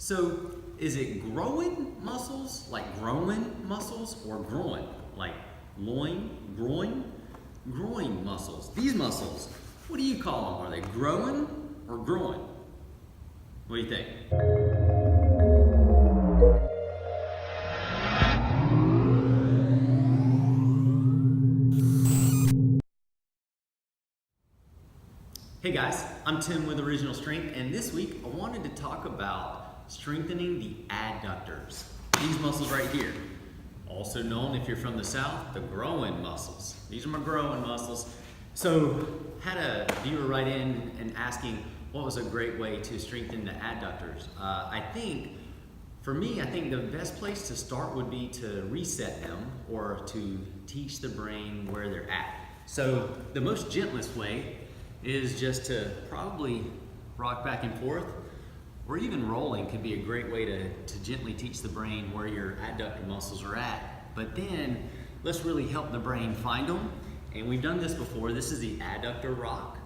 So is it growing muscles, like growing muscles, or groin, like loin, groin, growing muscles? These muscles, what do you call them? Are they growing or growing? What do you think? Hey guys, I'm Tim with Original Strength, and this week I wanted to talk about strengthening the adductors. These muscles right here, also known if you're from the South, the growing muscles. These are my growing muscles. So, had a viewer write in and asking what was a great way to strengthen the adductors. I think the best place to start would be to reset them or to teach the brain where they're at. So, the most gentlest way is just to probably rock back and forth, or even rolling could be a great way to gently teach the brain where your adductor muscles are at. But then let's really help the brain find them. And we've done this before. This is the Adductor Rock.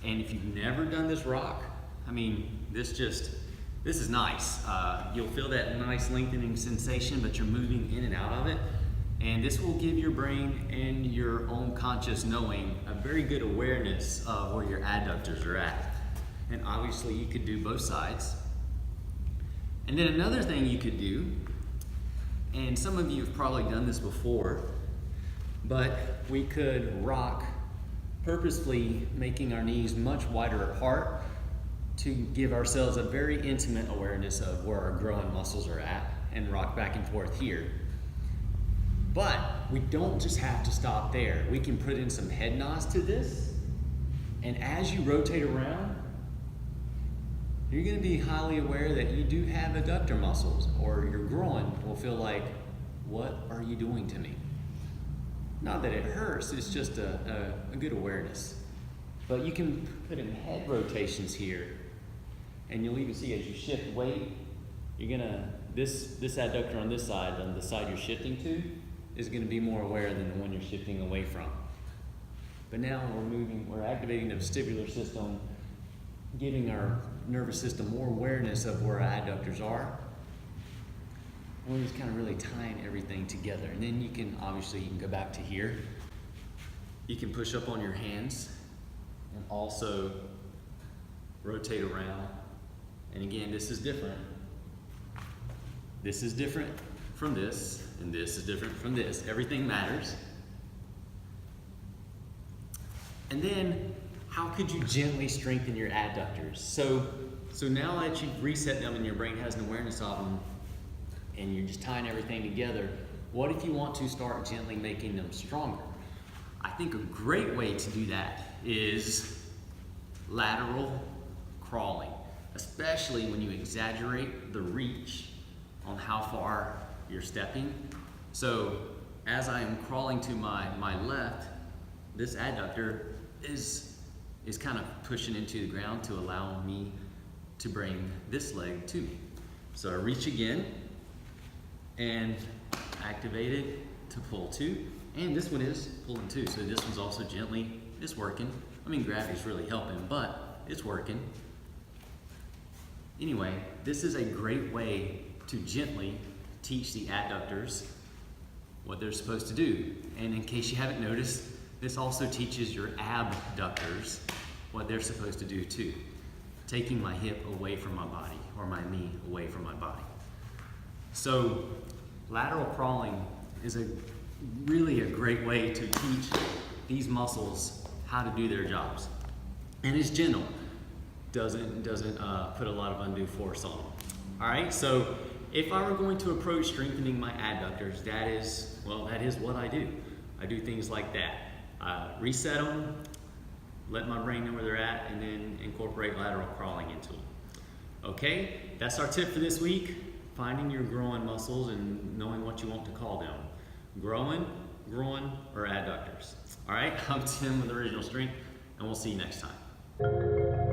And if you've never done this rock, this is nice. You'll feel that nice lengthening sensation, but you're moving in and out of it. And this will give your brain and your own conscious knowing a very good awareness of where your adductors are at. And obviously you could do both sides. And then another thing you could do, and some of you have probably done this before, but we could rock purposefully making our knees much wider apart to give ourselves a very intimate awareness of where our growing muscles are at and rock back and forth here. But we don't just have to stop there. We can put in some head nods to this, and as you rotate around, you're going to be highly aware that you do have adductor muscles, or your groin will feel like, what are you doing to me? Not that it hurts, it's just a good awareness. But you can put in head rotations here, and you'll even see as you shift weight, you're gonna, this adductor on this side, on the side you're shifting to, is going to be more aware than the one you're shifting away from. But now we're activating the vestibular system, giving our nervous system more awareness of where our adductors are. And we're just kind of really tying everything together. And then you can go back to here. You can push up on your hands and also rotate around. And again, this is different. This is different from this, and this is different from this. Everything matters. And then, how could you gently strengthen your adductors? So now that you've reset them and your brain has an awareness of them, and you're just tying everything together, what if you want to start gently making them stronger? I think a great way to do that is lateral crawling, especially when you exaggerate the reach on how far you're stepping. So as I am crawling to my left, this adductor is kind of pushing into the ground to allow me to bring this leg to me. So I reach again and activate it to pull two. And this one is pulling two, so this one's also gently, it's working. Gravity's really helping, but it's working. Anyway, this is a great way to gently teach the adductors what they're supposed to do. And in case you haven't noticed, this also teaches your abductors what they're supposed to do too. Taking my hip away from my body, or my knee away from my body. So lateral crawling is really a great way to teach these muscles how to do their jobs. And it's gentle, doesn't put a lot of undue force on them. All right, so if I were going to approach strengthening my adductors, that is what I do. I do things like that. Reset them, let my brain know where they're at, and then incorporate lateral crawling into them. Okay, that's our tip for this week. Finding your growing muscles and knowing what you want to call them. Growing, groin, or adductors. All right, I'm Tim with Original Strength, and we'll see you next time.